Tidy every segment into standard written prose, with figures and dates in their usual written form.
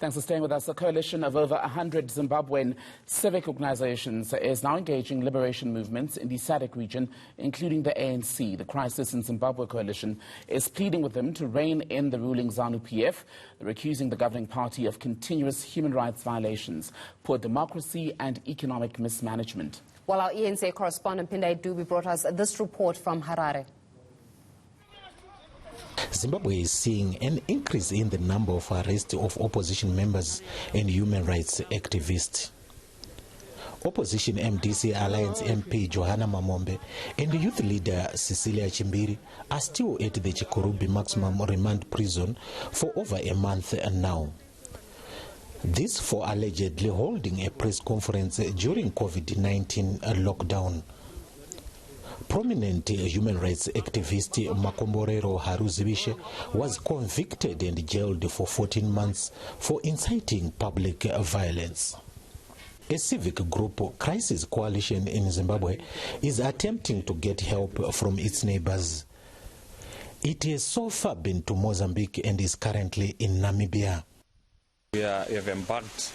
Thanks for staying with us. A coalition of over 100 Zimbabwean civic organizations is now engaging liberation movements in the SADC region, including the ANC. The Crisis in Zimbabwe coalition is pleading with them to rein in the ruling ZANU-PF. They're accusing the governing party of continuous human rights violations, poor democracy and economic mismanagement. Well, our eNCA correspondent Pindai Dube brought us this report from Harare. Zimbabwe is seeing an increase in the number of arrests of opposition members and human rights activists. Opposition MDC Alliance MP Johanna Mamombe and youth leader Cecilia Chimbiri are still at the Chikurubi maximum remand prison for over a month now. This for allegedly holding a press conference during COVID-19 lockdown. Prominent human rights activist Makomborero Haruzivishe was convicted and jailed for 14 months for inciting public violence. A civic group, Crisis Coalition in Zimbabwe, is attempting to get help from its neighbours. It has so far been to Mozambique and is currently in Namibia. We have embarked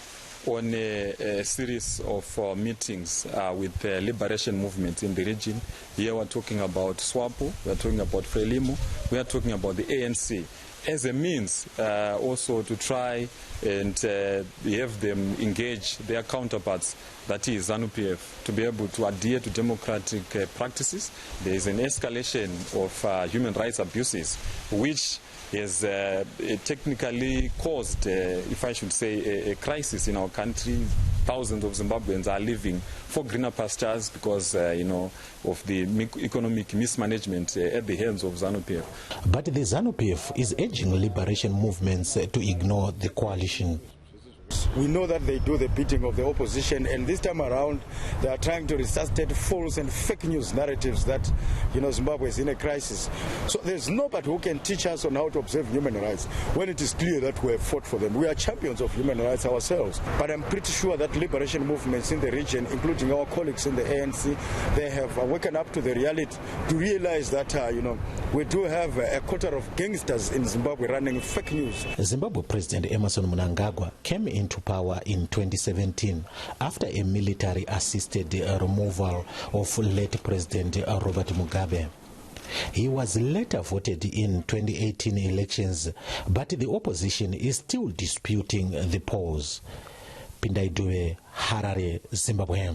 on a series of meetings with the liberation movements in the region. Here we're talking about SWAPO, we're talking about Frelimo, we are talking about the ANC, as a means also to try and have them engage their counterparts, that is ZANU-PF, to be able to adhere to democratic practices. There is an escalation of human rights abuses, which has technically caused, if I should say, a crisis in our country. Thousands of Zimbabweans are living for greener pastures because, of the economic mismanagement at the hands of ZANU-PF. But the ZANU-PF is urging liberation movements to ignore the coalition. We know that they do the beating of the opposition, and this time around they are trying to resuscitate false and fake news narratives that Zimbabwe is in a crisis. So there's nobody who can teach us on how to observe human rights when it is clear that we have fought for them. We are champions of human rights ourselves. But I'm pretty sure that liberation movements in the region, including our colleagues in the ANC, they have woken up to the reality to realize that we do have a quarter of gangsters in Zimbabwe running fake news. Zimbabwe President Emmerson Mnangagwa came into power in 2017 after a military-assisted removal of late President Robert Mugabe. He was later voted in 2018 elections, but the opposition is still disputing the polls. Pindai Dube, Harare, Zimbabwe.